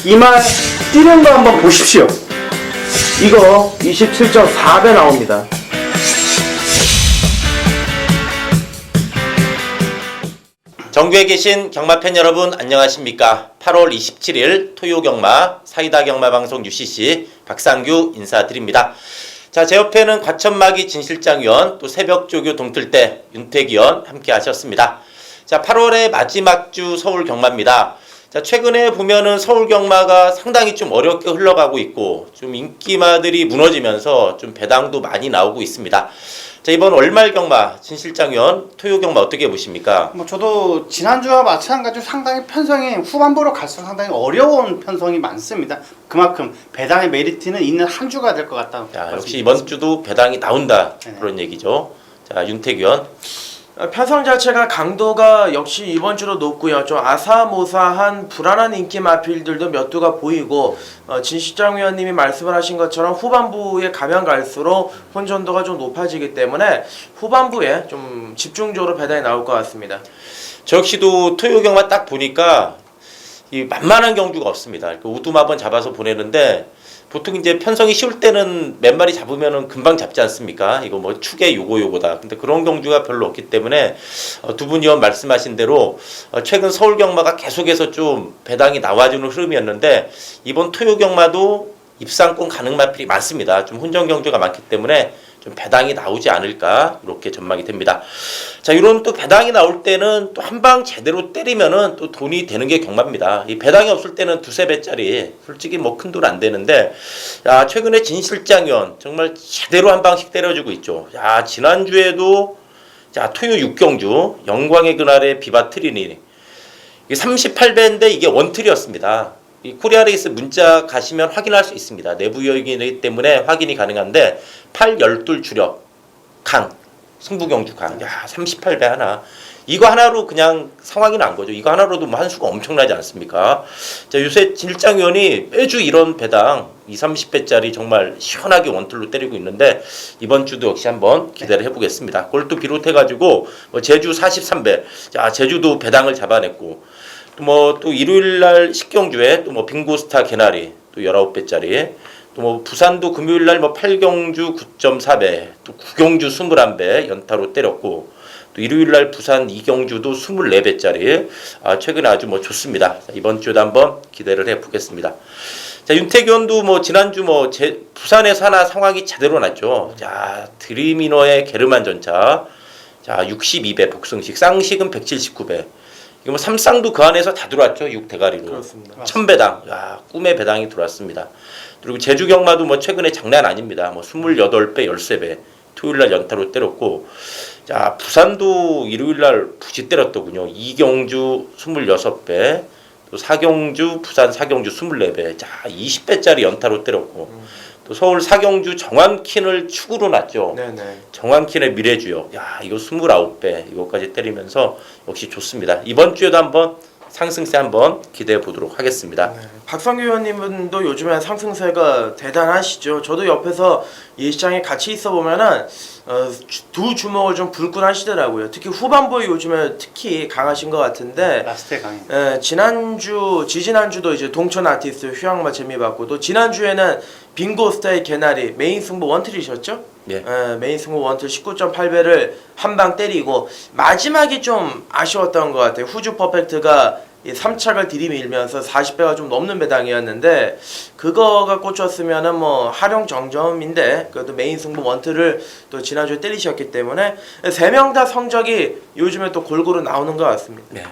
이 말 뛰는 거 한번 보십시오. 이거 27.4배 나옵니다. 전국에 계신 경마 팬 여러분 안녕하십니까? 8월 27일 토요 경마 사이다 경마 방송 UCC 박상규 인사드립니다. 자, 제 옆에는 과천마기 진실장위원, 또 새벽조교 동틀대 윤택위원 함께 하셨습니다. 자, 8월의 마지막 주 서울 경마입니다. 자, 최근에 보면은 서울 경마가 상당히 좀 어렵게 흘러가고 있고 좀 인기마들이 무너지면서 좀 배당도 많이 나오고 있습니다. 자, 이번 월말 경마 진실장위원 토요 경마 어떻게 보십니까? 저도 지난주와 마찬가지로 상당히 편성이 후반부로 갈수록 상당히 어려운 편성이 많습니다. 그만큼 배당의 메리트는 있는 한 주가 될 것 같다. 자, 역시 이번 주도 배당이 나온다. 네네. 그런 얘기죠. 자, 윤택위원. 편성 자체가 강도가 역시 이번 주로 높고요. 좀 아사모사한 불안한 인기 마필들도 몇 두가 보이고 진실장 위원님이 말씀을 하신 것처럼 후반부에 가면 갈수록 혼전도가 좀 높아지기 때문에 후반부에 좀 집중적으로 배당이 나올 것 같습니다. 저 역시도 토요 경마 딱 보니까 이 만만한 경주가 없습니다. 우두마 한번 잡아서 보내는데 보통 이제 편성이 쉬울 때는 몇 마리 잡으면은 금방 잡지 않습니까? 이거 뭐 축에 요거다. 근데 그런 경주가 별로 없기 때문에 두 분 의원 말씀하신 대로 최근 서울 경마가 계속해서 좀 배당이 나와주는 흐름이었는데 이번 토요 경마도 입상권 가능 마필이 많습니다. 좀 혼전 경주가 많기 때문에 좀 배당이 나오지 않을까 이렇게 전망이 됩니다. 자, 이런 또 배당이 나올 때는 또 한 방 제대로 때리면은 또 돈이 되는 게 경마입니다. 이 배당이 없을 때는 두세 배짜리 솔직히 뭐 큰 돈 안 되는데, 야, 최근에 진실장위원 정말 제대로 한 방씩 때려주고 있죠. 야, 지난주에도 자, 토요 6경주 영광의 그날의 비바 트리니 이게 38배인데 이게 원틀이었습니다. 이 코리아레이스 문자 가시면 확인할 수 있습니다. 내부 요인이기 때문에 확인이 가능한데 8, 12 주력 강 승부경주 강. 야, 38배 하나. 이거 하나로 그냥 상황이 난 거죠. 이거 하나로도 뭐 한 수가 엄청나지 않습니까? 자, 요새 진실장위원이 매주 이런 배당 2, 30배짜리 정말 시원하게 원툴로 때리고 있는데 이번 주도 역시 한번 기대를 해보겠습니다. 그걸 또 비롯해가지고 제주 43배. 자, 제주도 배당을 잡아냈고 또 일요일날 10경주에 또 빙고스타 개나리 또 19배짜리 또 부산도 금요일날 8경주 9.4배 또 9경주 21배 연타로 때렸고 또 일요일날 부산 2경주도 24배짜리 최근에 아주 좋습니다. 자, 이번 주도 한번 기대를 해보겠습니다. 자, 윤태균도 지난주 부산에서 하나 상황이 제대로 났죠. 자, 드림이너의 게르만 전차 자 62배 복승식 쌍식은 179배 이거 삼쌍도 그 안에서 다 들어왔죠. 6대가리로. 그렇습니다. 1000배당. 야, 꿈의 배당이 들어왔습니다. 그리고 제주 경마도 최근에 장난 아닙니다. 28배, 13배. 토요일날 연타로 때렸고, 자, 부산도 일요일날 부지 때렸더군요. 2경주 26배, 또 4경주, 부산 4경주 24배. 자, 20배짜리 연타로 때렸고, 또 서울 4경주 정환킨을 축으로 놨죠. 네네. 정환킨의 미래주요. 야, 이거 29배 이거까지 때리면서 역시 좋습니다. 이번 주에도 한번 상승세 한번 기대해 보도록 하겠습니다. 네. 박성규 의원님도 요즘에 상승세가 대단하시죠. 저도 옆에서 이 시장에 같이 있어 보면은 두 주먹을 좀 불끈 하시더라고요. 특히 후반부에 요즘에 특히 강하신 것 같은데 라스트에 강해. 지지난주도 이제 동천 아티스트 휴양마 재미봤고 또 지난주에는 빙고스타의 개나리 메인 승부 원틀이셨죠? 예. 메인 승부 원틀 19.8배를 한 방 때리고 마지막이 좀 아쉬웠던 것 같아요. 후주 퍼펙트가 이 3착을 들이밀면서 40배가 좀 넘는 배당이었는데 그거가 꽂혔으면은 활용 정점인데 그래도 메인 승부 원틀을 또 지난주에 때리셨기 때문에 3명 다 성적이 요즘에 또 골고루 나오는 것 같습니다. 네.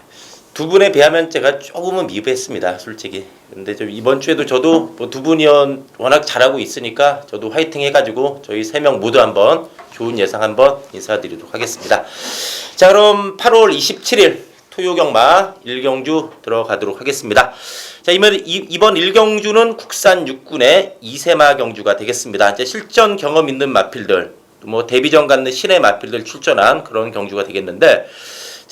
두 분에 비하면 제가 조금은 미흡했습니다, 솔직히. 근데 좀 이번 주에도 저도 두 분이 워낙 잘하고 있으니까 저도 화이팅 해가지고 저희 3명 모두 한번 좋은 예상 한번 인사드리도록 하겠습니다. 자, 그럼 8월 27일 토요 경마 1경주 들어가도록 하겠습니다. 자, 이번 1경주는 국산 육군의 이세마 경주가 되겠습니다. 이제 실전 경험 있는 마필들, 또 데뷔전 갖는 신의 마필들 출전한 그런 경주가 되겠는데.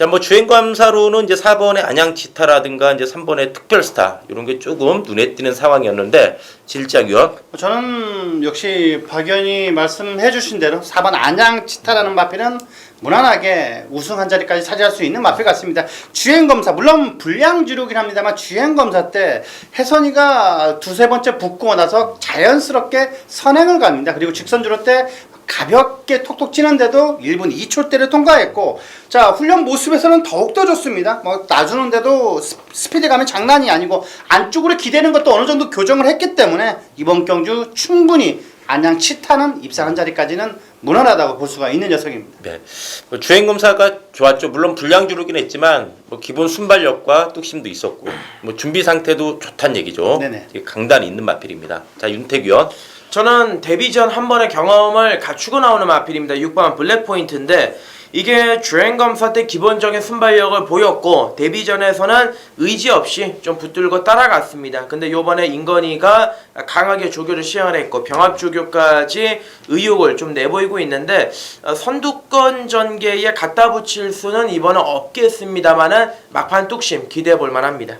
자, 뭐 주행 감사로는 이제 4번의 안양치타라든가 이제 3번의 특별스타 이런 게 조금 눈에 띄는 상황이었는데 질작위원. 저는 역시 박 의원이 말씀해 주신 대로 4번 안양치타라는 마필은 무난하게 우승 한 자리까지 차지할 수 있는 마필 같습니다. 주행검사 물론 불량주류긴 합니다만 주행검사 때 혜선이가 두세 번째 붙고 나서 자연스럽게 선행을 갑니다. 그리고 직선주로 때 가볍게 톡톡 치는데도 1분 2초대를 통과했고, 자 훈련 모습에서는 더욱더 좋습니다. 뭐 놔주는데도 스피드감이 장난이 아니고 안쪽으로 기대는 것도 어느 정도 교정을 했기 때문에 이번 경주 충분히 안양 치타는 입상 한 자리까지는 무난하다고 볼 수가 있는 녀석입니다. 네. 뭐 주행 검사가 좋았죠. 물론 불량주로긴 했지만 뭐 기본 순발력과 뚝심도 있었고 뭐 준비 상태도 좋다는 얘기죠. 네네. 강단이 있는 마필입니다. 자, 윤택위원. 저는 데뷔 전 한 번의 경험을 갖추고 나오는 마필입니다. 6번 블랙포인트인데 이게 주행검사 때 기본적인 순발력을 보였고 데뷔 전에서는 의지 없이 좀 붙들고 따라갔습니다. 근데 요번에 인건이가 강하게 조교를 시행을 했고 병합조교까지 의욕을 좀 내보이고 있는데 선두권 전개에 갖다 붙일 수는 이번은 없겠습니다만은 막판 뚝심 기대해 볼 만합니다.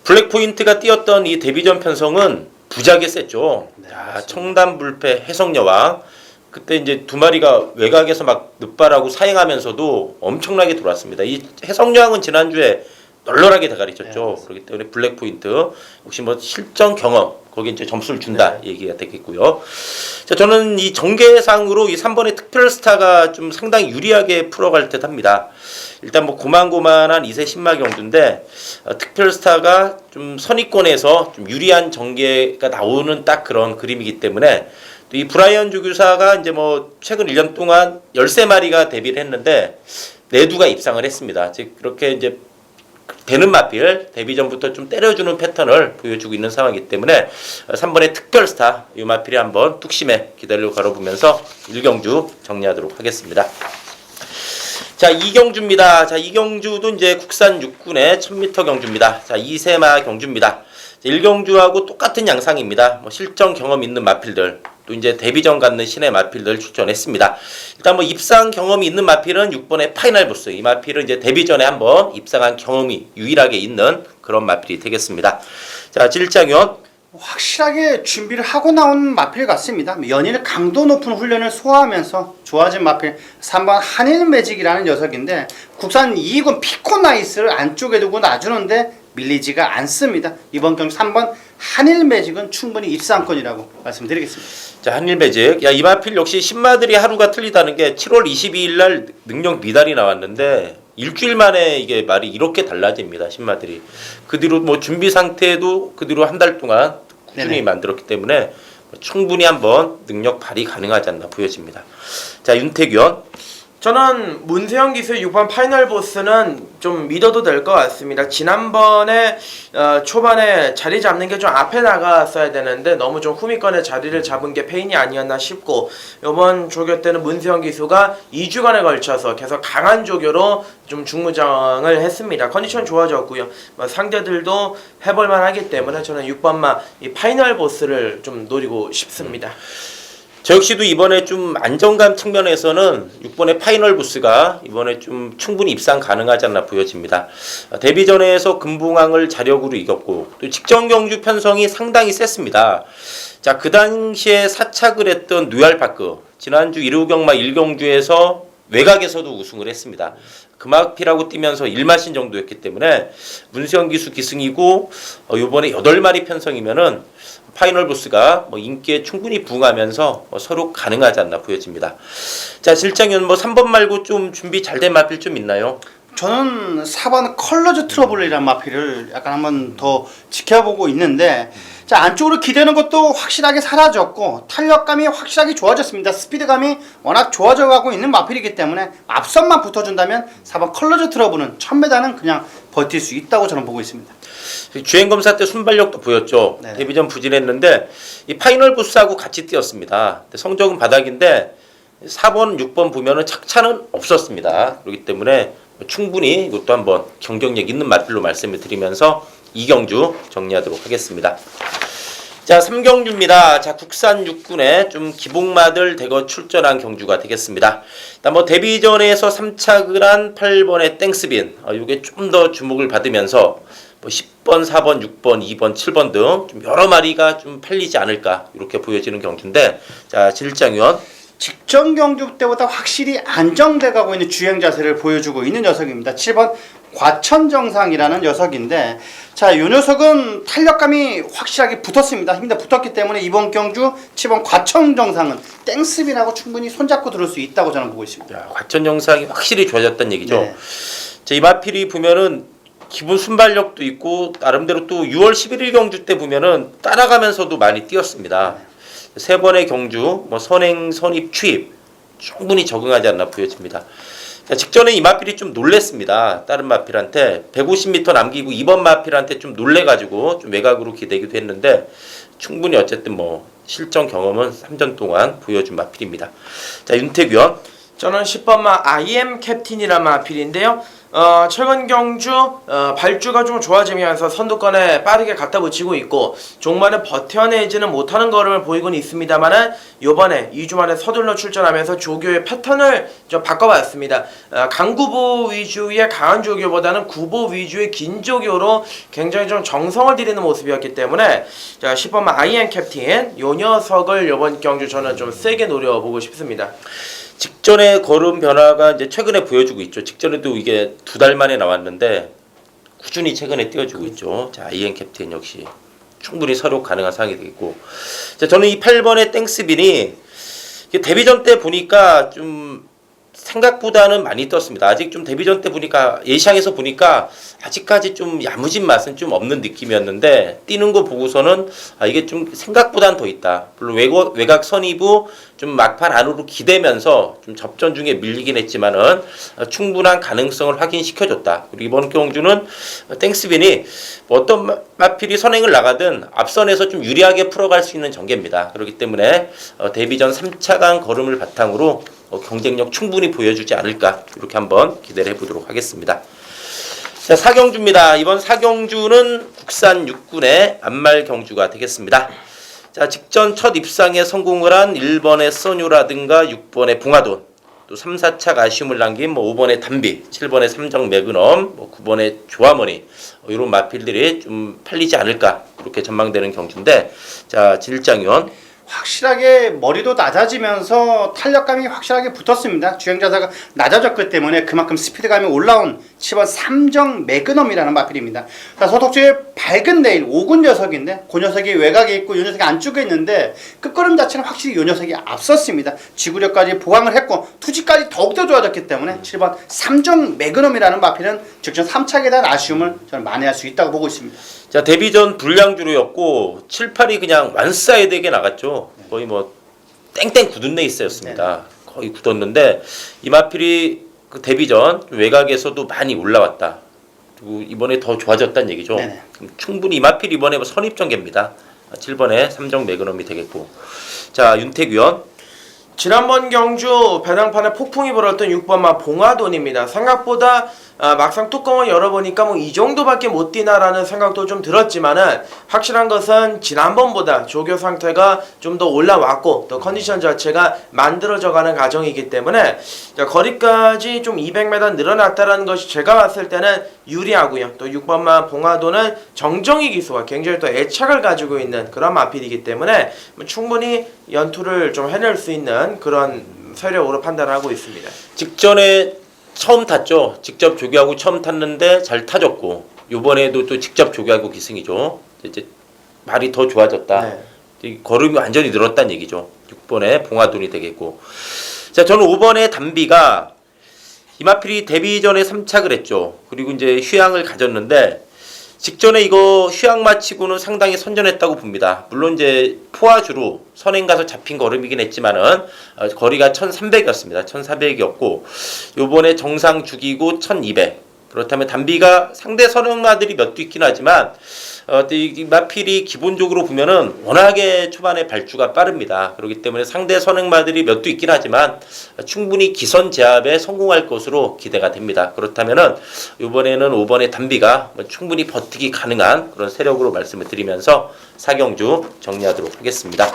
블랙포인트가 뛰었던 이 데뷔전 편성은 부작에 셌죠. 자, 청담불패 해성여왕 그때 이제 두 마리가 외곽에서 막 늑발하고 사행하면서도 엄청나게 돌았습니다. 이 해성여왕은 지난주에 널널하게 대가리쳤죠. 그렇기 때문에 블랙포인트 혹시 뭐 실전 경험 거기 이제 점수를 준다 얘기가 되겠고요. 자, 저는 이 전개상으로 이 3번의 특별스타가 좀 상당히 유리하게 풀어갈 듯합니다. 일단 뭐 고만고만한 2세 신마 경주인데 특별스타가 좀 선입권에서 좀 유리한 전개가 나오는 딱 그런 그림이기 때문에 또 이 브라이언 조교사가 이제 뭐 최근 1년 동안 13마리가 데뷔를 했는데 4두가 입상을 했습니다. 즉 그렇게 이제 되는 마필 데뷔 전부터 좀 때려주는 패턴을 보여주고 있는 상황이기 때문에 3번의 특별스타 이 마필이 한번 뚝심에 기다리고 걸어보면서 1경주 정리하도록 하겠습니다. 자, 2경주입니다. 자, 2경주도 이제 국산 육군의 1000m 경주입니다. 자, 2세마 경주입니다. 1경주하고 똑같은 양상입니다. 뭐 실전 경험 있는 마필들 또 이제 데뷔전 갖는 신의 마필들 출전했습니다. 일단 뭐 입상 경험이 있는 마필은 6번의 파이널 보스. 이 마필은 이제 데뷔전에 한번 입상한 경험이 유일하게 있는 그런 마필이 되겠습니다. 자, 질장위원. 확실하게 준비를 하고 나온 마필 같습니다. 연일 강도 높은 훈련을 소화하면서 좋아진 마필 3번 한일매직이라는 녀석인데 국산 2군 피코나이스를 안쪽에 두고 놔주는데 밀리지가 않습니다. 이번 경주 3번 한일매직은 충분히 입상권이라고 말씀드리겠습니다. 자, 한일매직. 야, 이 마필 역시 신마들이 하루가 틀리다는 게 7월 22일 날 능력 미달이 나왔는데 일주일 만에 이게 말이 이렇게 달라집니다. 신마들이. 그 뒤로 뭐 준비 상태도 그 뒤로 한 달 동안 꾸준히 네네. 만들었기 때문에 충분히 한번 능력 발휘 가능하지 않나 보여집니다. 자, 윤택위원. 저는 문세영 기수의 6번 파이널 보스는 좀 믿어도 될 것 같습니다. 지난번에 초반에 자리 잡는 게 좀 앞에 나갔어야 되는데 너무 좀 후미권에 자리를 잡은 게 페인이 아니었나 싶고 이번 조교 때는 문세영 기수가 2주간에 걸쳐서 계속 강한 조교로 좀 중무장을 했습니다. 컨디션 좋아졌고요. 상대들도 해볼만 하기 때문에 저는 6번마 이 파이널 보스를 좀 노리고 싶습니다. 저 역시도 이번에 좀 안정감 측면에서는 6번의 파이널 부스가 이번에 좀 충분히 입상 가능하지 않나 보여집니다. 데뷔전에서 금붕왕을 자력으로 이겼고 또 직전 경주 편성이 상당히 셌습니다. 자, 그 당시에 사착을 했던 뉴알파크 지난주 1호경마 1경주에서 외곽에서도 우승을 했습니다. 금학피라고 뛰면서 1마신 정도였기 때문에 문세영 기수 기승이고 이번에 8마리 편성이면은 파이널 보스가 뭐 인기에 충분히 부응하면서 서로 가능하지 않나 보여집니다. 자, 실장위원 뭐 3번 말고 좀 준비 잘 된 마필 좀 있나요? 저는 4번 컬러즈 트러블이라는 마필을 약간 한번 더 지켜보고 있는데 자 안쪽으로 기대는 것도 확실하게 사라졌고 탄력감이 확실하게 좋아졌습니다. 스피드감이 워낙 좋아져 가고 있는 마필이기 때문에 앞선만 붙어준다면 4번 컬러즈 트러블은 1000m는 그냥 버틸 수 있다고 저는 보고 있습니다. 주행검사 때 순발력도 보였죠. 네. 데뷔전 부진했는데 이 파이널 보스하고 같이 뛰었습니다. 성적은 바닥인데 4번, 6번 보면은 착차는 없었습니다. 그렇기 때문에 충분히 이것도 한번 경쟁력 있는 마필로 말씀을 드리면서 이경주 정리하도록 하겠습니다. 자, 3경주입니다. 자, 국산 육군에 좀 기복마들 대거 출전한 경주가 되겠습니다. 일단 뭐 데뷔전에서 3착을 한 8번의 땡스빈, 이게 좀 더 주목을 받으면서 뭐 10번, 4번, 6번, 2번, 7번 등 좀 여러 마리가 좀 팔리지 않을까 이렇게 보여지는 경주인데, 자, 진일장위원. 직전 경주 때보다 확실히 안정돼 가고 있는 주행 자세를 보여주고 있는 녀석입니다. 7번 과천정상이라는 녀석인데, 자, 이 녀석은 탄력감이 확실하게 붙었습니다. 힘이 붙었기 때문에 이번 경주 7번 과천정상은 땡스빈하고 충분히 손잡고 들을 수 있다고 저는 보고 있습니다. 야, 과천 영상이 확실히 좋아졌다는 얘기죠. 네. 자, 이 마필이 보면은 기본 순발력도 있고 나름대로 또 6월 11일 경주 때 보면은 따라가면서도 많이 뛰었습니다. 세 번의 경주, 뭐 선행, 선입, 추입 충분히 적응하지 않나 보여집니다. 자, 직전에 이 마필이 좀 놀랬습니다. 다른 마필한테 150m 남기고 2번 마필한테 좀 놀래가지고 좀 외곽으로 기대기도 했는데 충분히 어쨌든 뭐 실전 경험은 3전 동안 보여준 마필입니다. 자, 윤택위원. 저는 10번마 IM 캡틴이라는 마필인데요. 최근 경주 발주가 좀 좋아지면서 선두권에 빠르게 갖다 붙이고 있고 종말에 버텨내지는 못하는 걸음을 보이곤 있습니다만은 요번에 2주 만에 서둘러 출전하면서 조교의 패턴을 좀 바꿔봤습니다. 강구보 위주의 강한 조교보다는 구보 위주의 긴 조교로 굉장히 좀 정성을 들이는 모습이었기 때문에 자, 10번마 IM 캡틴 요 녀석을 요번 경주 저는 좀 세게 노려보고 싶습니다. 직전의 걸음 변화가 이제 최근에 보여주고 있죠. 직전에도 이게 2달 만에 나왔는데 꾸준히 최근에 띄워주고 있죠. 자, 이엔 캡틴 역시 충분히 서력 가능한 상황이 되겠고, 자, 저는 이 8번의 땡스빈이 데뷔전 때 보니까 좀 생각보다는 많이 떴습니다. 아직 좀 데뷔전 때 보니까 예시장에서 보니까 아직까지 좀 야무진 맛은 좀 없는 느낌이었는데 뛰는 거 보고서는 이게 좀 생각보단 더 있다. 물론 외곽 선이부 좀 막판 안으로 기대면서 좀 접전 중에 밀리긴 했지만은 충분한 가능성을 확인시켜줬다. 그리고 이번 경주는 땡스빈이 뭐 어떤 마필이 선행을 나가든 앞선에서 좀 유리하게 풀어갈 수 있는 전개입니다. 그렇기 때문에 데뷔전 3차간 걸음을 바탕으로 경쟁력 충분히 보여주지 않을까 이렇게 한번 기대를 해보도록 하겠습니다. 자, 4경주입니다. 이번 4경주는 국산 육군의 안말 경주가 되겠습니다. 자, 직전 첫 입상에 성공을 한 1번의 써뉴라든가 6번의 봉화돈, 또 3, 4착 아쉬움을 남긴 뭐 5번의 담비, 7번의 삼정 매그넘, 뭐 9번의 조화머니 이런 마필들이 좀 팔리지 않을까 그렇게 전망되는 경주인데, 자, 진일장위원. 확실하게 머리도 낮아지면서 탄력감이 확실하게 붙었습니다. 주행 자세가 낮아졌기 때문에 그만큼 스피드감이 올라온 7번 삼정 매그넘이라는 마필입니다. 자, 소독주의 밝은 레일 5군 녀석인데 그 녀석이 외곽에 있고 이 녀석이 안쪽에 있는데 끝걸음 자체는 확실히 이 녀석이 앞섰습니다. 지구력까지 보강을 했고 투지까지 더욱더 좋아졌기 때문에 7번 삼정 매그넘이라는 마필은 직전 3착에 대한 아쉬움을 저는 만회할 수 있다고 보고 있습니다. 자, 데뷔전 불량주로였고 7, 8이 그냥 완사이드에게 나갔죠. 거의 뭐 땡땡 굳은 레이스였습니다. 거의 굳었는데 이 마필이 그 데뷔전 외곽에서도 많이 올라왔다. 그리고 이번에 더 좋아졌다는 얘기죠. 그럼 충분히 이 마필 이번에 선입전개입니다. 7번에 삼정 매그넘이 되겠고. 자, 윤택위원. 지난번 경주 배당판에 폭풍이 불었던 6번마 봉화돈입니다. 생각보다 막상 뚜껑을 열어보니까 뭐 이 정도밖에 못 뛰나라는 생각도 좀 들었지만은 확실한 것은 지난번보다 조교 상태가 좀 더 올라왔고 또 컨디션 자체가 만들어져가는 과정이기 때문에 거리까지 좀 200m 늘어났다라는 것이 제가 봤을 때는 유리하고요. 또 6번마 봉화돈은 정정희 기수와 굉장히 또 애착을 가지고 있는 그런 마필이기 때문에 충분히 연투를 좀 해낼 수 있는 그런 세력으로 판단하고 있습니다. 직전에 처음 탔죠. 직접 조교하고 처음 탔는데 잘 타줬고 요번에도 또 직접 조교하고 기승이죠. 이제 말이 더 좋아졌다. 네. 걸음이 완전히 늘었다는 얘기죠. 6번에 봉화돈이 되겠고. 자, 저는 5번에 담비가 이마필이 데뷔 전에 3착을 했죠. 그리고 이제 휴양을 가졌는데 직전에 이거 휴양 마치고는 상당히 선전했다고 봅니다. 물론 이제 포화주로 선행 가서 잡힌 걸음이긴 했지만은 거리가 1300이었습니다. 1400이었고 요번에 정상 죽이고 1200. 그렇다면 담비가 상대 선행마들이 몇 두 있긴 하지만 이 마필이 기본적으로 보면은 워낙에 초반에 발주가 빠릅니다. 그렇기 때문에 상대 선행마들이 몇 도 있긴 하지만 충분히 기선 제압에 성공할 것으로 기대가 됩니다. 그렇다면은 이번에는 5번의 단비가 충분히 버티기 가능한 그런 세력으로 말씀을 드리면서 4경주 정리하도록 하겠습니다.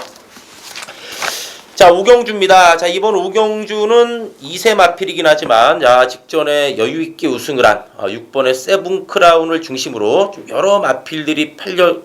자, 5경주입니다. 자, 이번 5경주는 2세 마필이긴 하지만 직전에 여유있게 우승을 한 6번의 세븐크라운을 중심으로 좀 여러 마필들이 팔려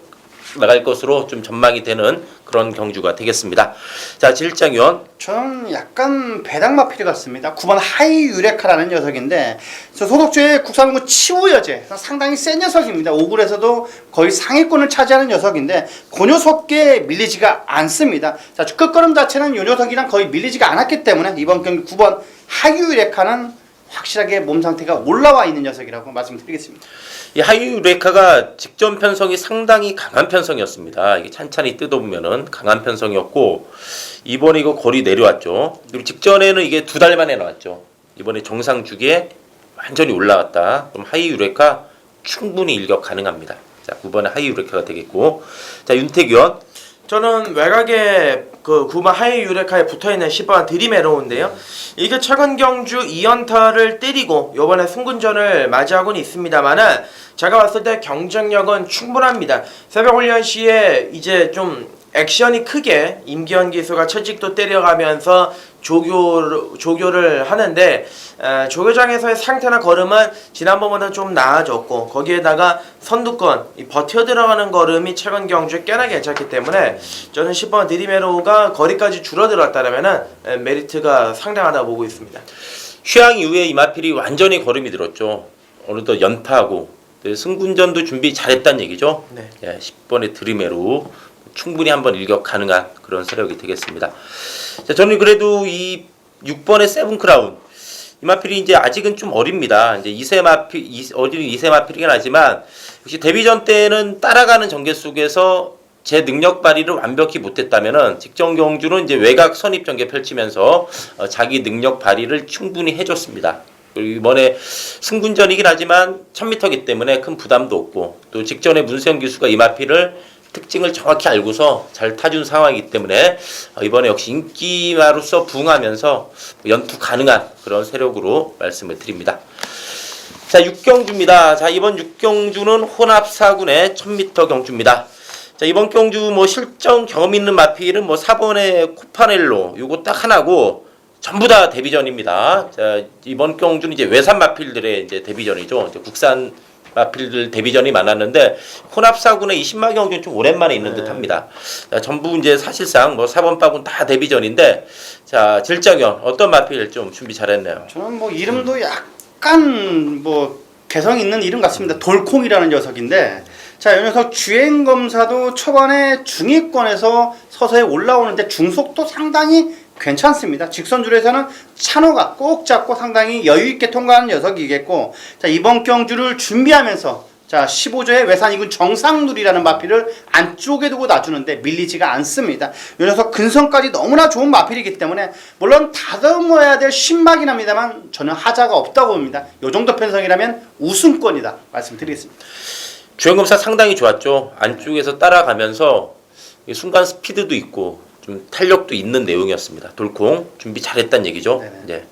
나갈 것으로 좀 전망이 되는 그런 경주가 되겠습니다. 자, 질장위원. 저는 약간 배당마필이 같습니다. 9번 하이유레카라는 녀석인데 소속주의 국산군구 치우여제 상당히 센 녀석입니다. 5굴에서도 거의 상위권을 차지하는 녀석인데 그 녀석께 밀리지가 않습니다. 자, 끝걸음 자체는 이 녀석이랑 거의 밀리지가 않았기 때문에 이번 경기 9번 하이유레카는 확실하게 몸 상태가 올라와 있는 녀석이라고 말씀드리겠습니다. 이 하이유레카가 직전 편성이 상당히 강한 편성이었습니다. 이게 찬찬히 뜯어보면은 강한 편성이었고 이번에 이거 거리 내려왔죠. 그리고 직전에는 이게 2달 만에 나왔죠. 이번에 정상 주기에 완전히 올라왔다. 그럼 하이유레카 충분히 일격 가능합니다. 자, 9번에 하이유레카가 되겠고, 자, 윤태규원. 저는 외곽에 그 9번 하이유레카에 붙어있는 10번 드림에로운데요. 이게 최근 경주 2연타를 때리고 이번에 승군전을 맞이하고는 있습니다만은 제가 봤을 때 경쟁력은 충분합니다. 새벽훈련 시에 이제 좀 액션이 크게 임기현 기수가 채찍도 때려가면서 조교를 하는데 조교장에서의 상태나 걸음은 지난번보다 좀 나아졌고 거기에다가 선두권 버텨 들어가는 걸음이 최근 경주에 꽤나 괜찮기 때문에 저는 10번 드리메로우가 거리까지 줄어들었다면 메리트가 상당하다고 보고 있습니다. 휴양 이후에 이 마필이 완전히 걸음이 들었죠. 어느덧 연파하고 승군전도 준비 잘했다는 얘기죠. 네. 10번의 드리메로우 충분히 한번 일격 가능한 그런 세력이 되겠습니다. 자, 저는 그래도 이 6번의 세븐크라운 이 마필이 이제 아직은 좀 어립니다. 이제 2세 마필, 어린 2세 마필이긴 하지만 역시 데뷔전 때는 따라가는 전개 속에서 제 능력 발휘를 완벽히 못했다면은 직전 경주는 이제 외곽 선입 전개 펼치면서 자기 능력 발휘를 충분히 해줬습니다. 그리고 이번에 승군전이긴 하지만 1000m이기 때문에 큰 부담도 없고 또 직전에 문세영 기수가 이 마필을 특징을 정확히 알고서 잘 타준 상황이기 때문에 이번에 역시 인기마로서 부응하면서 연투 가능한 그런 세력으로 말씀을 드립니다. 자, 6경주입니다. 자, 이번 6경주는 혼합 4군의 1000m 경주입니다. 자, 이번 경주 실전 경험 있는 마필은 4번의 코파넬로 요거 딱 하나고 전부 다 데뷔전입니다. 자, 이번 경주는 이제 외산 마필들의 이제 데뷔전이죠. 이제 국산 마필들 데뷔전이 많았는데 혼합사군의 20마 경주는 좀 오랜만에 있는 듯합니다. 자, 전부 이제 사실상 4번 파군 다 데뷔전인데 자, 질장현 어떤 마필 좀 준비 잘했네요. 저는 이름도 약간 개성 있는 이름 같습니다. 돌콩이라는 녀석인데 자, 이 녀석 주행 검사도 초반에 중위권에서 서서히 올라오는데 중속도 상당히 괜찮습니다. 직선줄에서는 찬호가 꼭 잡고 상당히 여유있게 통과하는 녀석이겠고 자, 이번 경주를 준비하면서 자, 15조의 외산 2군 정상누리라는 마필을 안쪽에 두고 놔주는데 밀리지가 않습니다. 이 녀석 근성까지 너무나 좋은 마필이기 때문에 물론 다듬어야 될 신마긴 합니다만 저는 하자가 없다고 봅니다. 이 정도 편성이라면 우승권이다 말씀드리겠습니다. 주행검사 상당히 좋았죠. 안쪽에서 따라가면서 순간 스피드도 있고 좀 탄력도 있는 내용이었습니다. 돌콩 준비 잘했다는 얘기죠. 네.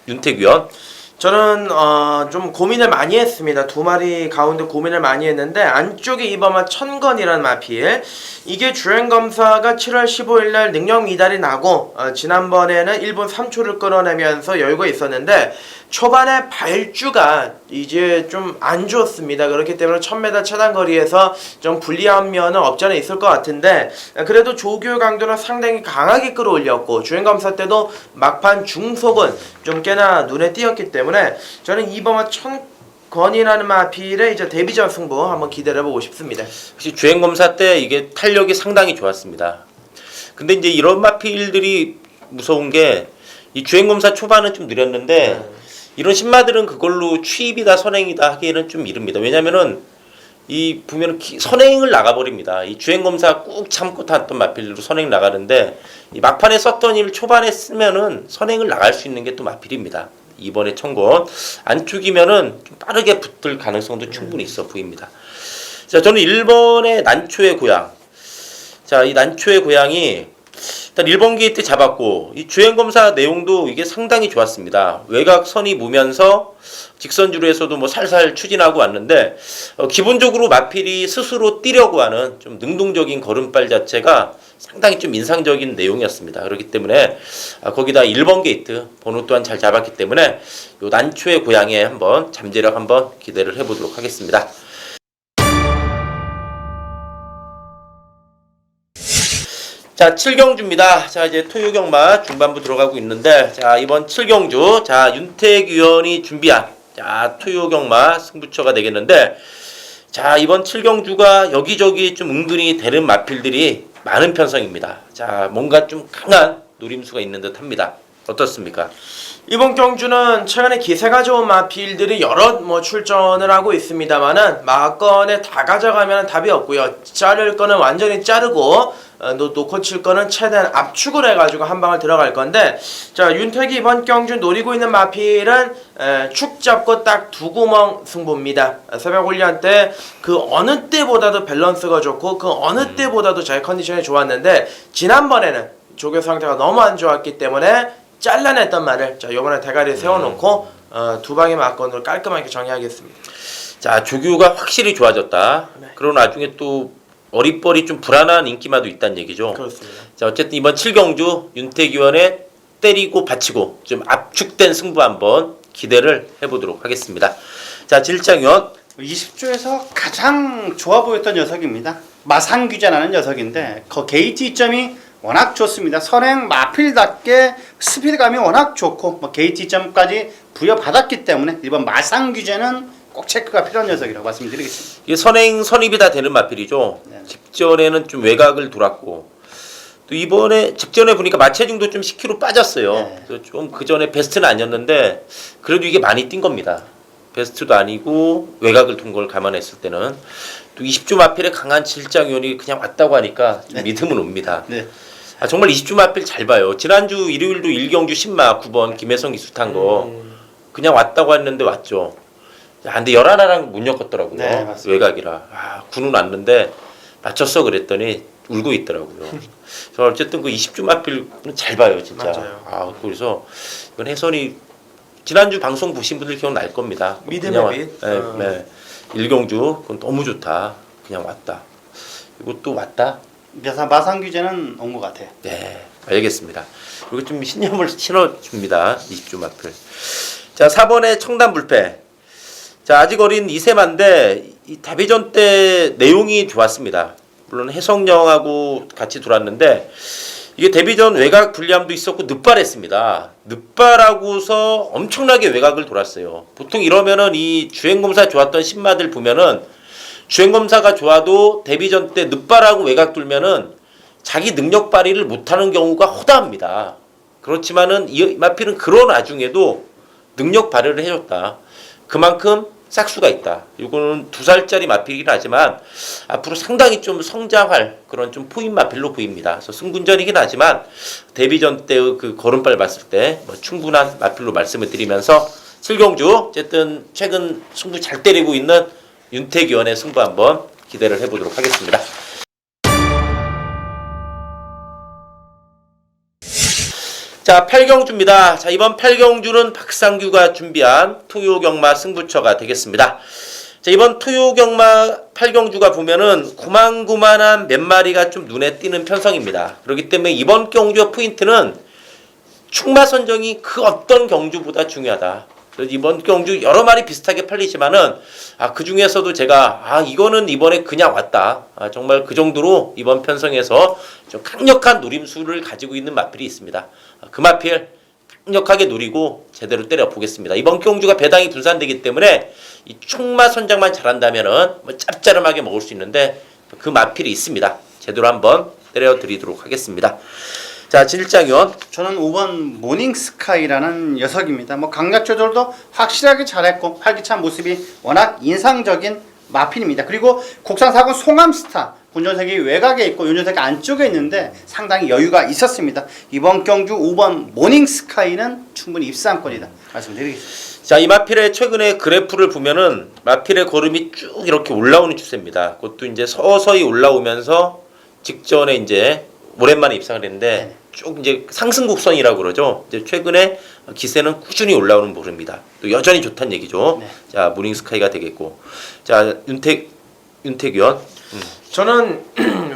윤태규원. 저는 좀 고민을 많이 했습니다. 두 마리 가운데 고민을 많이 했는데 안쪽에 이번만 천건이라는 마필 이게 주행검사가 7월 15일날 능력 미달이 나고 지난번에는 1분 3초를 끌어내면서 열고 있었는데 초반에 발주가 이제 좀 안 좋습니다. 그렇기 때문에 1000m 차단 거리에서 좀 불리한 면은 없지 않아 있을 것 같은데 그래도 조교 강도는 상당히 강하게 끌어올렸고 주행검사 때도 막판 중속은 좀 꽤나 눈에 띄었기 때문에 저는 이번만 천건이라는 마필의 이제 데뷔전 승부 한번 기대를 해보고 싶습니다. 역시 주행검사 때 이게 탄력이 상당히 좋았습니다. 근데 이제 이런 마필들이 무서운 게 이 주행검사 초반은 좀 느렸는데 이런 신마들은 그걸로 추입이다 선행이다 하기에는 좀 이릅니다. 왜냐면은 이 보면은 선행을 나가버립니다. 이 주행검사 꾹 참고 탔던 마필로 선행 나가는데 이 막판에 썼던 힘을 초반에 쓰면은 선행을 나갈 수 있는 게 또 마필입니다. 이번에 천건 안쪽이면은 좀 빠르게 붙을 가능성도 충분히 있어 보입니다. 자, 저는 1번의 난초의 고향. 자, 이 난초의 고향이 일단 1번 게이트 잡았고 이 주행검사 내용도 이게 상당히 좋았습니다. 외곽선이 무면서 직선주로에서도 뭐 살살 추진하고 왔는데 기본적으로 마필이 스스로 뛰려고 하는 좀 능동적인 걸음발 자체가 상당히 좀 인상적인 내용이었습니다. 그렇기 때문에 거기다 1번 게이트 번호 또한 잘 잡았기 때문에 요 난초의 고향에 한번 잠재력 한번 기대를 해보도록 하겠습니다. 자, 7경주입니다. 자, 이제 토요경마 중반부 들어가고 있는데, 자, 이번 7경주, 자, 윤택 위원이 준비한, 자, 토요경마 승부처가 되겠는데, 자, 이번 7경주가 여기저기 좀 은근히 되는 마필들이 많은 편성입니다. 자, 뭔가 좀 강한 노림수가 있는 듯 합니다. 어떻습니까? 이번 경주는 최근에 기세가 좋은 마필들이 여러 출전을 하고 있습니다만은 마건에 다 가져가면 답이 없고요. 자를 거는 완전히 자르고 놓고 칠 거는 최대한 압축을 해가지고 한 방을 들어갈 건데, 자, 윤택이 이번 경주 노리고 있는 마필은 축 잡고 딱 두 구멍 승부입니다. 새벽 훈련 때 그 어느 때보다도 밸런스가 좋고 그 어느 때보다도 잘 컨디션이 좋았는데 지난번에는 조교 상태가 너무 안 좋았기 때문에 잘라냈던 말을 자, 요번에 대가리에 세워놓고 두 방의 마건으로 깔끔하게 정리하겠습니다. 자, 조교가 확실히 좋아졌다. 네. 그런 와중에 또 어리버리 좀 불안한 인기마도 있다는 얘기죠. 그렇습니다. 자, 어쨌든 이번 7경주 윤택 위원의 때리고 받치고 좀 압축된 승부 한번 기대를 해보도록 하겠습니다. 자, 질장위원. 20조에서 가장 좋아 보였던 녀석입니다. 마상규제라는 녀석인데 그 게이트 이점이 워낙 좋습니다. 선행 마필답게 스피드감이 워낙 좋고 게이트 이점까지 부여받았기 때문에 이번 마상규제는 꼭 체크가 필요한 녀석이라고 말씀드리겠습니다. 이게 선행 선입이 다 되는 마필이죠. 네. 직전에는 좀 외곽을 돌았고 또 이번에 직전에 보니까 마체중도 좀 10kg 빠졌어요. 네. 그래서 좀 그 전에 베스트는 아니었는데 그래도 이게 많이 뛴 겁니다. 베스트도 아니고 외곽을 둔 걸 감안했을 때는 또 20주 마필에 강한 질장위원이 그냥 왔다고 하니까 좀 네. 믿음은 옵니다. 네. 아, 정말 20주 마필 잘 봐요. 지난주 일요일도 1경주 10마 9번 김혜성 기수 탄 거 그냥 왔다고 했는데 왔죠. 야, 근데 열하나랑 못 엮었더라고요. 네, 맞습니다. 외곽이라. 아, 군은 왔는데 맞췄어 그랬더니 울고 있더라고요. 그래서 어쨌든 그 20주 마필은 잘 봐요, 진짜. 맞아요. 아, 그래서 이건 혜선이 지난주 방송 보신 분들 기억날 겁니다. 믿음의 빛. 네, 네. 1경주 그건 너무 좋다. 그냥 왔다. 이것도 왔다. 그래서 마상규제는 온 것 같아요. 네, 알겠습니다. 그리고 좀 신념을 신어줍니다. 20주 마필. 자, 4번의 청담불패. 자, 아직 어린 이세만데 이 데뷔전 때 내용이 좋았습니다. 물론 혜성영하고 같이 돌았는데 이게 데뷔전 외곽 불리함도 있었고 늑발했습니다. 늑발하고서 엄청나게 외곽을 돌았어요. 보통 이러면은 이 주행검사 좋았던 신마들 보면은 주행검사가 좋아도 데뷔전 때 늑발하고 외곽 돌면은 자기 능력 발휘를 못하는 경우가 허다합니다. 그렇지만은 이 마필은 그런 와중에도 능력 발휘를 해줬다. 그만큼 싹수가 있다. 이거는 2살짜리 마필이긴 하지만 앞으로 상당히 좀 성장할 그런 좀 포인 마필로 보입니다. 그래서 승군전이긴 하지만 데뷔전 때 그 걸음발 봤을 때 뭐 충분한 마필로 말씀을 드리면서 7경주 어쨌든 최근 승부 잘 때리고 있는 윤택 위원의 승부 한번 기대를 해보도록 하겠습니다. 자, 8경주입니다. 자, 이번 8경주는 박상규가 준비한 토요경마 승부처가 되겠습니다. 자, 이번 토요경마 8경주가 보면은 구만구만한 몇 마리가 좀 눈에 띄는 편성입니다. 그렇기 때문에 이번 경주의 포인트는 축마 선정이 그 어떤 경주보다 중요하다. 그래서 이번 경주 여러 마리 비슷하게 팔리지만은 그 중에서도 제가 이거는 이번에 그냥 왔다. 정말 그 정도로 이번 편성에서 좀 강력한 노림수를 가지고 있는 마필이 있습니다. 그 마필 강력하게 노리고 제대로 때려 보겠습니다. 이번 경주가 배당이 분산되기 때문에 이 축마 선정만 잘한다면은 뭐 짭짤하게 먹을 수 있는데 그 마필이 있습니다. 제대로 한번 때려 드리도록 하겠습니다. 자, 진일장위원. 저는 5번 모닝스카이라는 녀석입니다. 강약 조절도 확실하게 잘했고 활기찬 모습이 워낙 인상적인 마필입니다. 그리고 국산 4군 송암스타 운전석이 외곽에 있고 운전석이 안쪽에 있는데 상당히 여유가 있었습니다. 이번 경주 5번 모닝스카이는 충분히 입상권이다 말씀드리겠습니다. 자, 이 마필의 최근에 그래프를 보면은 마필의 걸음이 쭉 이렇게 올라오는 추세입니다. 그것도 이제 서서히 올라오면서 직전에 이제 오랜만에 입상을 했는데 쭉 이제 상승 곡선이라고 그러죠. 이제 최근에 기세는 꾸준히 올라오는 모릅니다. 또 여전히 좋다는 얘기죠. 네. 자, 모닝스카이가 되겠고, 자 윤택위원. 저는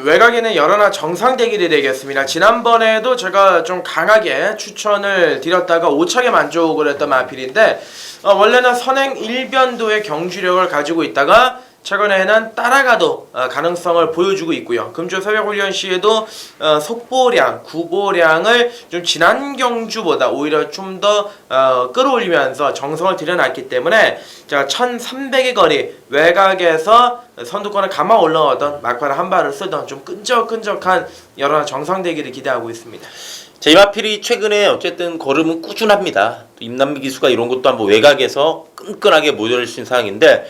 외곽에는 열하나 정상대길이 되겠습니다. 지난번에도 제가 좀 강하게 추천을 드렸다가 오차게 만족을 했던 마필인데 원래는 선행 일변도의 경주력을 가지고 있다가 최근에는 따라가도 가능성을 보여주고 있고요. 금주 새벽훈련 시에도 속보량, 구보량을 좀 지난 경주보다 오히려 좀 더 끌어올리면서 정성을 들여놨기 때문에 자 1300의 거리 외곽에서 선두권을 감아 올라오던 막판 한 발을 쓰던 좀 끈적끈적한 여러 정상대기를 기대하고 있습니다. 자, 이 마필이 최근에 어쨌든 걸음은 꾸준합니다. 또 임남미 기수가 이런 것도 한번 외곽에서 끈끈하게 모델을 신 상황인데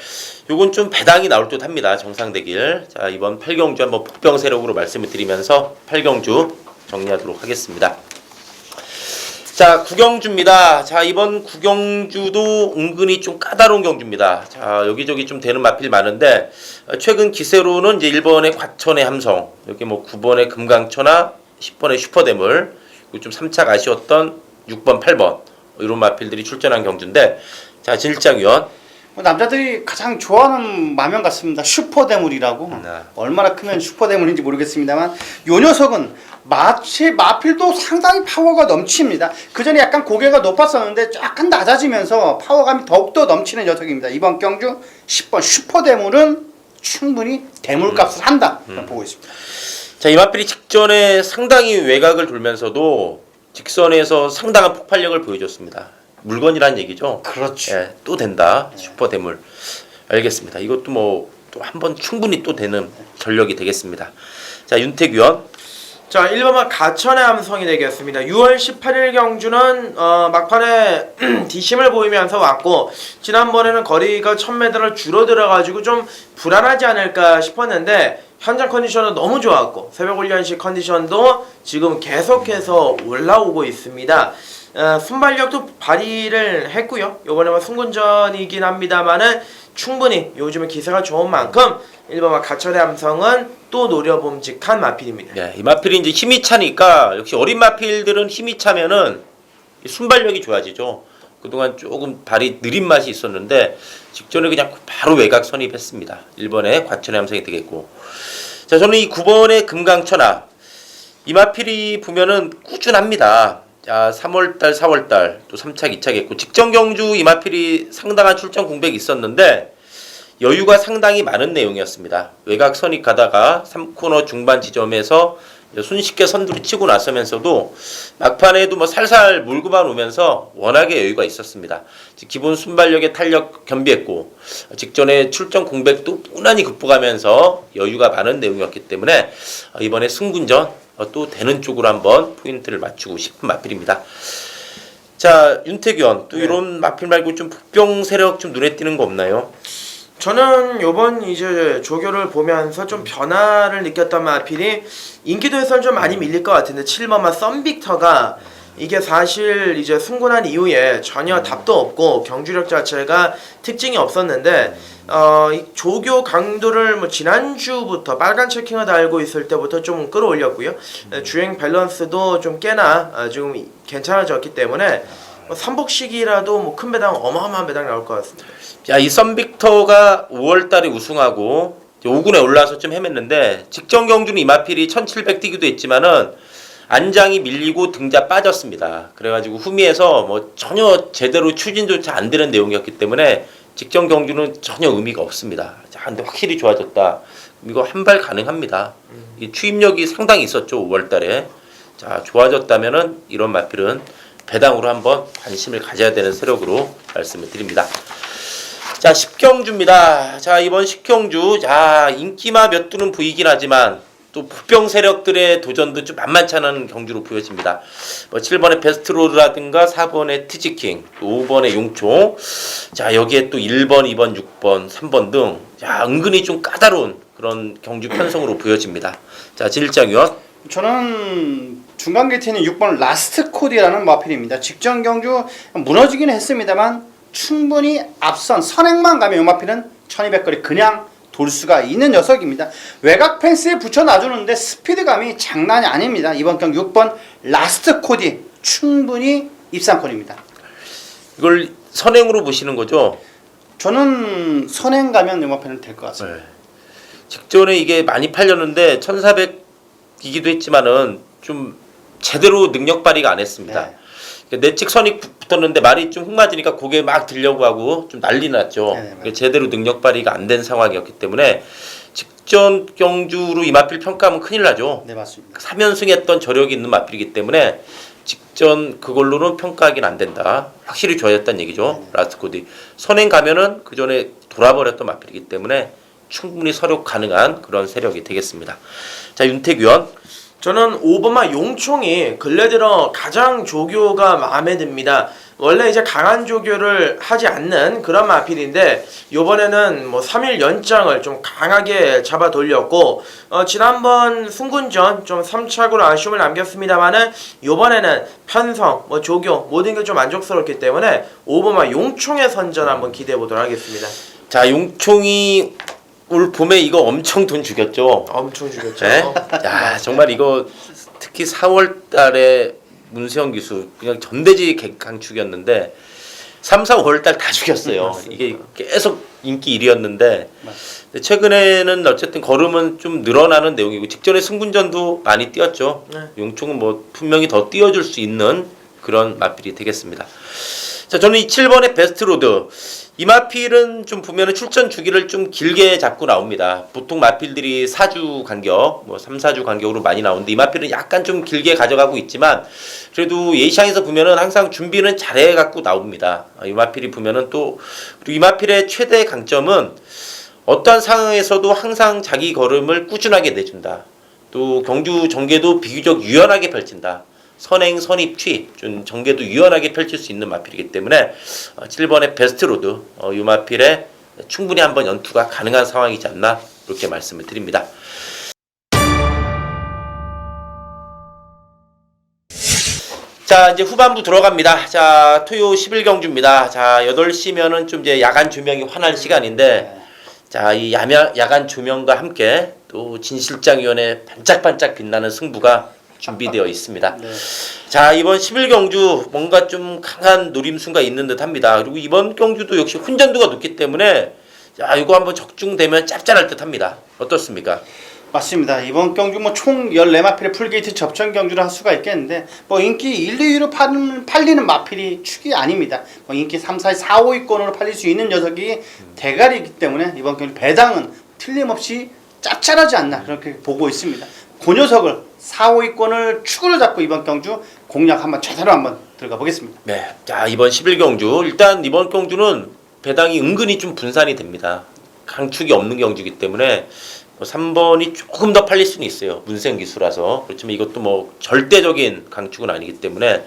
요건 좀 배당이 나올 듯 합니다. 정상대길. 자, 이번 8경주 한번 폭병 세력으로 말씀을 드리면서 8경주 정리하도록 하겠습니다. 자, 9경주입니다. 자, 이번 9경주도 은근히 좀 까다로운 경주입니다. 자, 여기저기 좀 되는 마필 많은데 최근 기세로는 이제 1번의 과천의 함성, 여기 뭐 9번의 금강천하, 10번의 슈퍼대물, 그리고 좀 3착 아쉬웠던 6번, 8번 이런 마필들이 출전한 경주인데, 자, 진일장위원. 남자들이 가장 좋아하는 마명 같습니다. 슈퍼대물이라고. 얼마나 크면 슈퍼대물인지 모르겠습니다만 요 녀석은 마치 마필도 상당히 파워가 넘칩니다. 그 전에 약간 고개가 높았었는데 약간 낮아지면서 파워감이 더욱더 넘치는 녀석입니다. 이번 경주 10번 슈퍼대물은 충분히 대물값을 한다 보고 있습니다. 자, 이 마필이 직전에 상당히 외곽을 돌면서도 직선에서 상당한 폭발력을 보여줬습니다. 물건이란 얘기죠. 그렇죠. 예, 또 된다. 슈퍼 대물. 알겠습니다. 이것도 뭐 또 한 번 충분히 또 되는 전력이 되겠습니다. 자, 윤택위원. 자, 1번은 가천의 함성이 되겠습니다. 6월 18일 경주는 막판에 뒷심을 보이면서 왔고 지난번에는 거리가 1000m를 줄어들어가지고 좀 불안하지 않을까 싶었는데 현장 컨디션은 너무 좋았고 새벽훈련식 컨디션도 지금 계속해서 올라오고 있습니다. 순발력도 발휘를 했고요. 이번에 승군전이긴 합니다만은 충분히 요즘에 기세가 좋은 만큼 1번과 가천의 함성은 또 노려봄직한 마필입니다. 네, 이 마필이 이제 힘이 차니까 역시 어린 마필들은 힘이 차면은 순발력이 좋아지죠. 그동안 조금 발이 느린 맛이 있었는데 직전에 그냥 바로 외곽 선입했습니다. 1번에 과천의 함성이 되겠고, 자, 저는 이 9번의 금강천하, 이 마필이 보면은 꾸준합니다. 자, 3월달, 4월달 또 3착, 2착 했고 직전 경주 이 마필이 상당한 출전 공백이 있었는데 여유가 상당히 많은 내용이었습니다. 외곽 선입 가다가 3코너 중반 지점에서 손쉽게 선두를 치고 나서면서도 막판에도 뭐 살살 몰고만 오면서 워낙에 여유가 있었습니다. 기본 순발력의 탄력 겸비했고 직전에 출전 공백도 무난히 극복하면서 여유가 많은 내용이었기 때문에 이번에 승군전 또 되는 쪽으로 한번 포인트를 맞추고 싶은 마필입니다. 자, 윤택위원, 또 이런 마필 말고 좀 폭병 세력 좀 눈에 띄는 거 없나요? 저는 요번 이제 조교를 보면서 좀 변화를 느꼈던 마필이 인기도에서는 좀 많이 밀릴 것 같은데 7번마 썬빅터가 이게 사실 이제 승군한 이후에 전혀 답도 없고 경주력 자체가 특징이 없었는데 이 조교 강도를 뭐 지난주부터 빨간 체킹을 달고 있을 때부터 좀 끌어올렸고요. 주행 밸런스도 좀 꽤나 지금 괜찮아졌기 때문에 삼복식이라도 뭐 큰 배당, 어마어마한 배당이 나올 것 같습니다. 자, 이 썬빅터가 5월달에 우승하고 5군에 올라와서 좀 헤맸는데 직전 경주는 이 마필이 1700 뛰기도 했지만은 안장이 밀리고 등자 빠졌습니다. 그래가지고 후미에서 뭐 전혀 제대로 추진조차 안 되는 내용이었기 때문에 직전 경주는 전혀 의미가 없습니다. 자, 근데 확실히 좋아졌다. 이거 한 발 가능합니다. 이 추임력이 상당히 있었죠, 5월달에. 자, 좋아졌다면은 이런 마필은 배당으로 한번 관심을 가져야 되는 세력으로 말씀을 드립니다. 자, 10경주입니다. 자, 이번 10경주, 자, 인기마 몇 두는 보이긴 하지만 또 복병 세력들의 도전도 좀 만만치 않은 경주로 보여집니다. 뭐 7번의 베스트로드라든가 4번의 티지킹, 또 5번의 용총, 자 여기에 또 1번, 2번, 6번, 3번 등 자 은근히 좀 까다로운 그런 경주 편성으로 보여집니다. 자 진일장 위원. 저는 중간 게이트는 6번 라스트 코디라는 마필입니다. 직전 경주 무너지긴 했습니다만 충분히 앞선 선행만 가면 이 마필은 1200거리 그냥 돌 수가 있는 녀석입니다. 외곽 펜스에 붙여 놔주는데 스피드감이 장난이 아닙니다. 이번 경기 6번 라스트 코디 충분히 입상권입니다. 이걸 선행으로 보시는 거죠? 저는 선행 가면 이 마필은 될 것 같습니다. 네. 직전에 이게 많이 팔렸는데 1400이기도 했지만은 좀 제대로 능력 발휘가 안 했습니다. 네. 내측 선이 붙었는데 말이 좀 흙맞으니까 고개 막 들려고 하고 좀 난리 났죠. 네, 제대로 능력 발휘가 안 된 상황이었기 때문에 직전 경주로 이 마필 평가하면 큰일 나죠. 네, 맞습니다. 3연승했던 저력이 있는 마필이기 때문에 직전 그걸로는 평가하기는 안 된다. 확실히 좋아졌다는 얘기죠. 네. 라스트 코디. 선행 가면은 그 전에 돌아버렸던 마필이기 때문에 충분히 서력 가능한 그런 세력이 되겠습니다. 자 윤택 위원. 저는 5번마 용총이 근래 들어 가장 조교가 마음에 듭니다. 원래 이제 강한 조교를 하지 않는 그런 마필인데 요번에는 뭐 3일 연장을 좀 강하게 잡아 돌렸고 지난번 승군전 좀 3착으로 아쉬움을 남겼습니다만은 요번에는 편성, 뭐 조교 모든 게 좀 만족스럽기 때문에 5번마 용총의 선전 한번 기대해 보도록 하겠습니다. 자 용총이 올 봄에 이거 엄청 돈 죽였죠. 엄청 죽였죠. 네? 야 정말 이거 특히 4월 달에 문세영 기수 그냥 전대지 강축이었는데 3, 4, 5월 달 다 죽였어요. 이게 계속 인기 1위였는데 최근에는 어쨌든 걸음은 좀 늘어나는 내용이고 직전에 승군전도 많이 뛰었죠. 네. 용총은 뭐 분명히 더 뛰어줄 수 있는 그런 마필이 되겠습니다. 자 저는 이 7번의 베스트로드 이 마필은 좀 보면은 출전 주기를 좀 길게 잡고 나옵니다. 보통 마필들이 4주 간격, 뭐 3, 4주 간격으로 많이 나오는데 이 마필은 약간 좀 길게 가져가고 있지만 그래도 예시장에서 보면은 항상 준비는 잘해 갖고 나옵니다. 이 마필이 보면은 또 그리고 이 마필의 최대 강점은 어떠한 상황에서도 항상 자기 걸음을 꾸준하게 내준다. 또 경주 전개도 비교적 유연하게 펼친다. 선행, 선입, 취입 좀 전개도 유연하게 펼칠 수 있는 마필이기 때문에 7번의 베스트로드 이 마필에 충분히 한번 연투가 가능한 상황이지 않나 이렇게 말씀을 드립니다. 자 이제 후반부 들어갑니다. 자 토요 10일 경주입니다. 자 8시면은 좀 이제 야간 조명이 환할 시간인데 자 이 야간 조명과 함께 또 진실장위원회 반짝반짝 빛나는 승부가 준비되어 있습니다. 네. 자 이번 10일 경주 뭔가 좀 강한 노림수가 있는 듯합니다. 그리고 이번 경주도 역시 혼전도가 높기 때문에 자 이거 한번 적중되면 짭짤할 듯합니다. 어떻습니까? 맞습니다. 이번 경주 뭐 총 14마필의 풀게이트 접전 경주를 할 수가 있겠는데 뭐 인기 1, 2위로 팔리는 마필이 축이 아닙니다. 뭐 인기 3, 4, 4, 5위권으로 팔릴 수 있는 녀석이 대가리이기 때문에 이번 경주 배당은 틀림없이 짭짤하지 않나 그렇게 보고 있습니다. 그 녀석을 4, 5위권을 축으로 잡고 이번 경주 공략 한번 제대로 한번 들어가 보겠습니다. 네. 자 이번 10일 경주 일단 이번 경주는 배당이 은근히 좀 분산이 됩니다. 강축이 없는 경주이기 때문에 뭐 3번이 조금 더 팔릴 수는 있어요. 문생 기수라서. 그렇지만 이것도 뭐 절대적인 강축은 아니기 때문에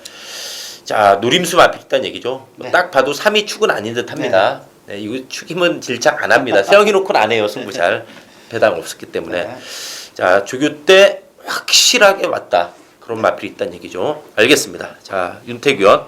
자 노림수 마필 있다는 얘기죠. 네. 딱 봐도 3위 축은 아닌 듯합니다. 네. 이거 축이면 질착 안 합니다. 세영이 놓고는 안 해요. 승부 잘 배당 없었기 때문에. 네. 자 조교 때 확실하게 왔다. 그런 마필이 있다는 얘기죠. 알겠습니다. 자 윤택 위원.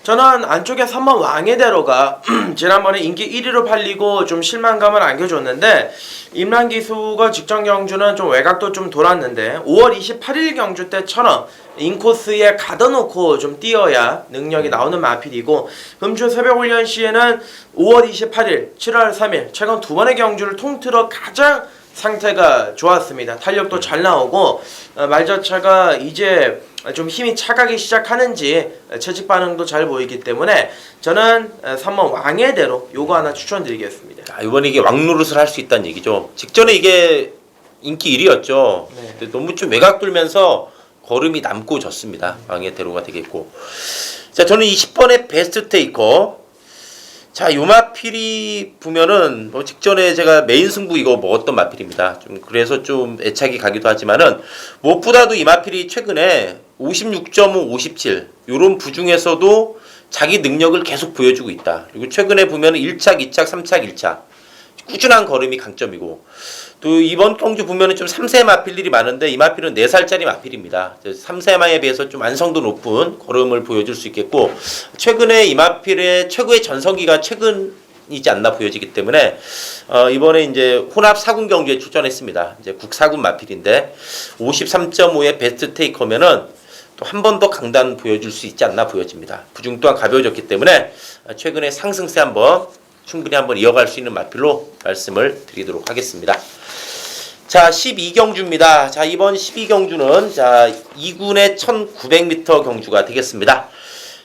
저는 안쪽에 3번 왕의대로가 지난번에 인기 1위로 팔리고 좀 실망감을 안겨줬는데 임란 기수가 직전 경주는 좀 외곽도 좀 돌았는데 5월 28일 경주 때처럼 인코스에 가둬놓고 좀 뛰어야 능력이 나오는 마필이고 금주 새벽훈련 시에는 5월 28일, 7월 3일 최근 두 번의 경주를 통틀어 가장 상태가 좋았습니다. 탄력도 잘 나오고 말자차가 이제 좀 힘이 차가기 시작하는지 채찍 반응도 잘 보이기 때문에 저는 3번 왕의대로 요거 하나 추천드리겠습니다. 자, 이번에 이게 왕노릇을 할 수 있다는 얘기죠. 직전에 이게 인기 1위였죠. 네. 근데 너무 좀 외곽 돌면서 걸음이 남고 졌습니다. 왕의 대로가 되겠고. 자, 저는 이 10번의 베스트 테이커. 자, 요 마필이 보면은 뭐 직전에 제가 메인 승부 이거 먹었던 마필입니다. 좀 그래서 좀 애착이 가기도 하지만은 무엇보다도 이 마필이 최근에 56.5, 57 요런 부중에서도 자기 능력을 계속 보여주고 있다. 그리고 최근에 보면은 1착, 2착, 3착, 1착 꾸준한 걸음이 강점이고 또 이번 경주 보면은 좀 3세 마필들이 많은데 이 마필은 4살짜리 마필입니다. 3세마에 비해서 좀 완성도 높은 걸음을 보여줄 수 있겠고 최근에 이 마필의 최고의 전성기가 최근이지 않나 보여지기 때문에 이번에 이제 혼합 4군 경주에 출전했습니다. 이제 국 4군 마필인데 53.5의 베스트 테이커면은 또 한 번 더 강단 보여줄 수 있지 않나 보여집니다. 부중 또한 가벼워졌기 때문에 최근에 상승세 한번 충분히 한번 이어갈 수 있는 마필로 말씀을 드리도록 하겠습니다. 자, 12경주입니다. 자, 이번 12경주는 자, 2군의 1900m 경주가 되겠습니다.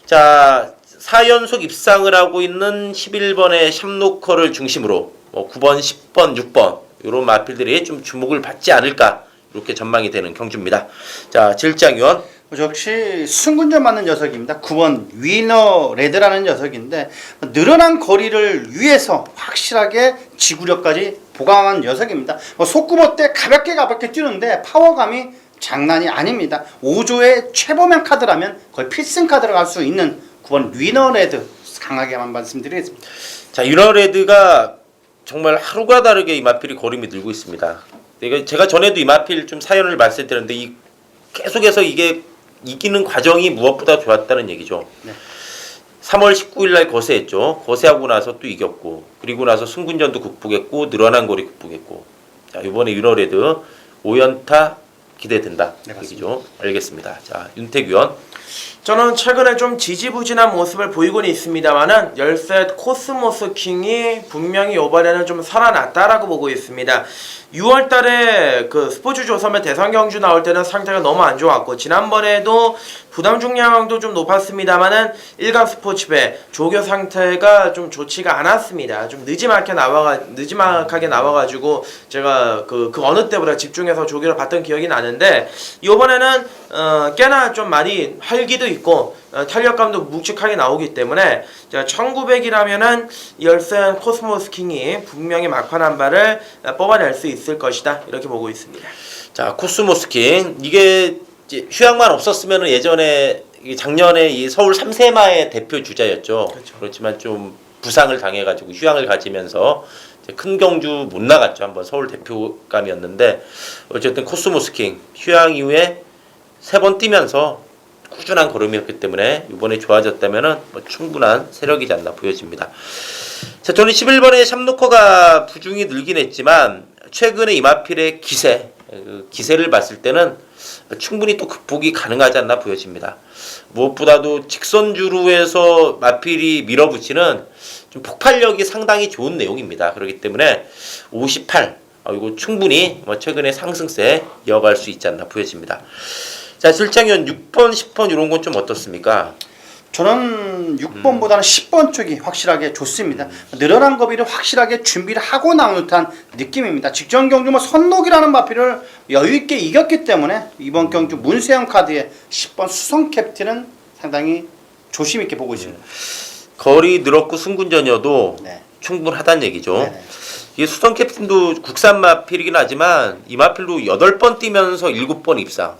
자, 4연속 입상을 하고 있는 11번의 샵노커를 중심으로 9번, 10번, 6번 이런 마필들이 좀 주목을 받지 않을까 이렇게 전망이 되는 경주입니다. 자, 질장위원 역시 승군전 맞는 녀석입니다. 9번 위너 레드라는 녀석인데 늘어난 거리를 위해서 확실하게 지구력까지 보강한 녀석입니다. 속구보 때 가볍게 뛰는데 파워감이 장난이 아닙니다. 5조의 최보면 카드라면 거의 필승 카드로 갈 수 있는 9번 위너 레드 강하게만 말씀드리겠습니다. 자, 위너 레드가 정말 하루가 다르게 이 마필이 걸음이 늘고 있습니다. 제가 전에도 이 마필 좀 사연을 말씀드렸는데 계속해서 이게 이기는 과정이 무엇보다 좋았다는 얘기죠. 네. 3월 19일 날 거세했죠. 거세하고 나서 또 이겼고 그리고 나서 승군전도 극복했고 늘어난 거리 극복했고 자, 이번에 위너레드 5연타 기대된다. 네, 얘기죠. 알겠습니다. 자, 윤택 위원. 저는 최근에 좀 지지부진한 모습을 보이고는 있습니다만은 열셋 코스모스 킹이 분명히 이번에는 좀 살아났다라고 보고 있습니다. 6월달에 그 스포츠 조선의 대상 경주 나올 때는 상태가 너무 안 좋았고 지난번에도 부담 중량도 좀 높았습니다만은 일간 스포츠배 조교 상태가 좀 좋지가 않았습니다. 좀 늦지막하게 나와가지고 제가 그 어느 때보다 집중해서 조교를 봤던 기억이 나는데 이번에는 꽤나 좀 많이 활기도 있고 탄력감도 묵직하게 나오기 때문에 1900이라면은 열센 코스모스 킹이 분명히 막판 한 발을 뽑아낼 수 있을 것이다 이렇게 보고 있습니다. 자, 코스모스 킹 이게 이제 휴양만 없었으면 예전에 작년에 이 서울 3세마의 대표 주자였죠. 그렇죠. 그렇지만 좀 부상을 당해가지고 휴양을 가지면서 이제 큰 경주 못 나갔죠. 한번 서울 대표감이었는데 어쨌든 코스모스 킹 휴양 이후에 3번 뛰면서 꾸준한 걸음이었기 때문에 이번에 좋아졌다면은 충분한 세력이지 않나 보여집니다. 자, 저는 11번의 샵노커가 부중이 늘긴 했지만 최근에 이마필의 기세를 봤을 때는 충분히 또 극복이 가능하지 않나 보여집니다. 무엇보다도 직선주루에서 마필이 밀어붙이는 좀 폭발력이 상당히 좋은 내용입니다. 그렇기 때문에 58 이거 충분히 최근에 상승세 이어갈 수 있지 않나 보여집니다. 자, 실장위원 6번, 10번 이런 건 좀 어떻습니까? 저는 6번보다는 10번 쪽이 확실하게 좋습니다. 늘어난 거비를 확실하게 준비를 하고 나온 듯한 느낌입니다. 직전 경주 선록이라는 마필을 여유있게 이겼기 때문에 이번 경주 문세영 카드의 10번 수성 캡틴은 상당히 조심있게 보고 있습니다. 거리 늘었고 승군전이어도 네. 충분하다는 얘기죠. 네네. 이 수성 캡틴도 국산 마필이긴 하지만 이 마필도 8번 뛰면서 7번 입상.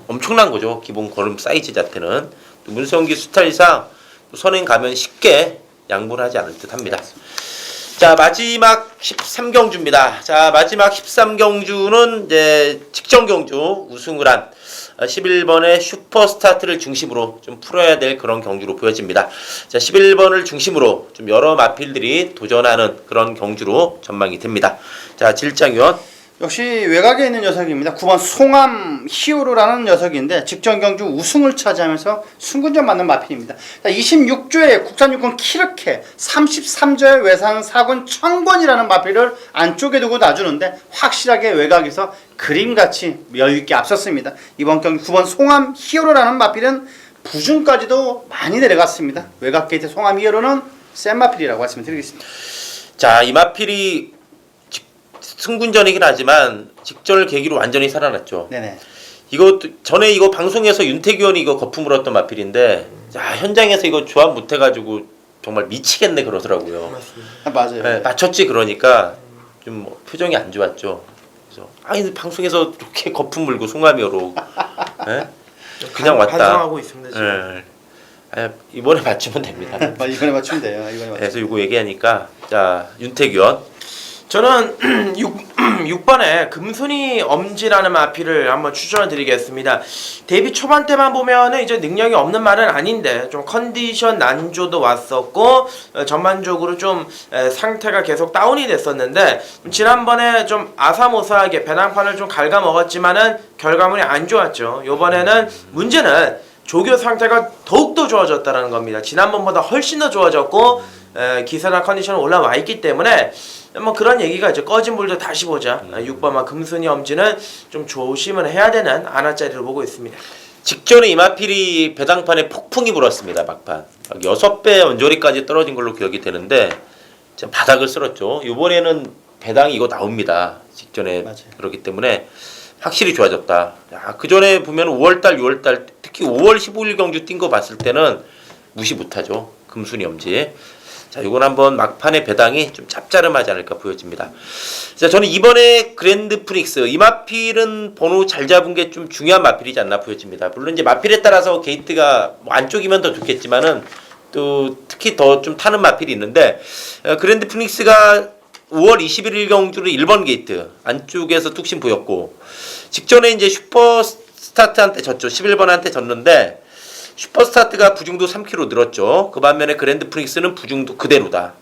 엄청난 거죠. 기본 걸음 사이즈 자체는. 문성기 스타일상 선행 가면 쉽게 양보를 하지 않을 듯 합니다. 자, 마지막 13경주입니다. 자, 마지막 13경주는 이제 직전 경주 우승을 한 11번의 슈퍼스타트를 중심으로 좀 풀어야 될 그런 경주로 보여집니다. 자, 11번을 중심으로 좀 여러 마필들이 도전하는 그런 경주로 전망이 됩니다. 자, 질장위원. 역시 외곽에 있는 녀석입니다. 9번 송암 히어로라는 녀석인데 직전 경주 우승을 차지하면서 승군전 맞는 마필입니다. 26조의 국산 육군 키르케, 33조의 외상 4군 청권이라는 마필을 안쪽에 두고 놔주는데 확실하게 외곽에서 그림같이 여유있게 앞섰습니다. 이번 경기 9번 송암 히어로라는 마필은 부중까지도 많이 내려갔습니다. 외곽 게이트 송암 히어로는 센 마필이라고 말씀드리겠습니다. 자, 이 마필이 승군전이긴 하지만 직전을 계기로 완전히 살아났죠. 네네. 이거 전에 이거 방송에서 윤태기 의원이 이거 거품 물었던 마필인데 자, 현장에서 이거 조합 못해가지고 정말 미치겠네 그러더라고요. 아, 맞아요. 네, 맞췄지 그러니까 좀 뭐 표정이 안 좋았죠. 그래서 아니 방송에서 이렇게 거품 물고 송하며로 네? 그냥 왔다. 반성하고 있습니다 지금. 네. 아, 이번에 맞추면 됩니다. 이번에 맞추면 돼요. 이번에 맞추면. 그래서 이거 얘기하니까 자 윤택 위원 저는 6번에 금순이 엄지라는 마피를 한번 추천을 드리겠습니다. 데뷔 초반 때만 보면은 이제 능력이 없는 말은 아닌데 좀 컨디션 난조도 왔었고 전반적으로 좀 상태가 계속 다운이 됐었는데 지난번에 좀 아사모사하게 배낭판을 좀 갉아먹었지만은 결과물이 안 좋았죠. 요번에는 문제는 조교 상태가 더욱더 좋아졌다는 겁니다. 지난번보다 훨씬 더 좋아졌고 기세나 컨디션은 올라와 있기 때문에 뭐 그런 얘기가 이제 꺼진 불도 다시 보자. 6번만 금순이 엄지는 좀 조심을 해야 되는 안아짜리로 보고 있습니다. 직전에 이마필이 배당판에 폭풍이 불었습니다. 막판 6배 언저리까지 떨어진 걸로 기억이 되는데 진짜 바닥을 쓸었죠. 이번에는 배당이 이거 나옵니다. 직전에 맞아요. 그렇기 때문에 확실히 좋아졌다. 그 전에 보면 5월달, 6월달 특히 5월 15일 경주 뛴 거 봤을 때는 무시 못하죠. 금순이 엄지. 자, 이건 한번 막판의 배당이 좀 짭짤하지 않을까 보여집니다. 자, 저는 이번에 그랜드 프닉스 이 마필은 번호 잘 잡은 게 좀 중요한 마필이지 않나 보여집니다. 물론 이제 마필에 따라서 게이트가 뭐 안쪽이면 더 좋겠지만은 또 특히 더 좀 타는 마필이 있는데 그랜드 프닉스가 5월 21일 경주를 1번 게이트 안쪽에서 뚝심 보였고 직전에 이제 슈퍼스타트한테 졌죠. 11번한테 졌는데 슈퍼스타트가 부중도 3kg 늘었죠. 그 반면에 그랜드 프닉스는 부중도 그대로다.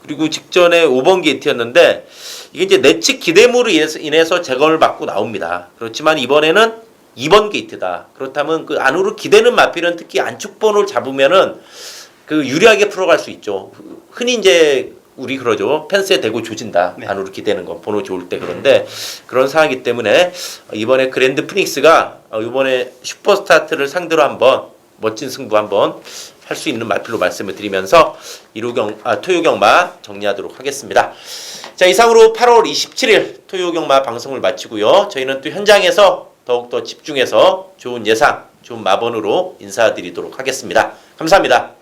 그리고 직전에 5번 게이트였는데 이게 이제 내측 기대물로 인해서 제거를 받고 나옵니다. 그렇지만 이번에는 2번 게이트다. 그렇다면 그 안으로 기대는 마필은 특히 안쪽 번호를 잡으면은 그 유리하게 풀어갈 수 있죠. 흔히 이제 우리 그러죠. 펜스에 대고 조진다. 네. 안으로 기대는 건 번호 좋을 때. 그런데 그런 상황이기 때문에 이번에 그랜드 프닉스가 이번에 슈퍼스타트를 상대로 한번 멋진 승부 한번 할 수 있는 마필로 말씀을 드리면서 토요경마 정리하도록 하겠습니다. 자, 이상으로 8월 27일 토요경마 방송을 마치고요. 저희는 또 현장에서 더욱더 집중해서 좋은 예상, 좋은 마번으로 인사드리도록 하겠습니다. 감사합니다.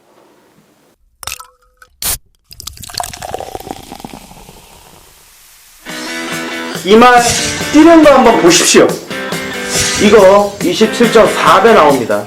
이 말 뛰는 거 한번 보십시오. 이거 27.4배 나옵니다.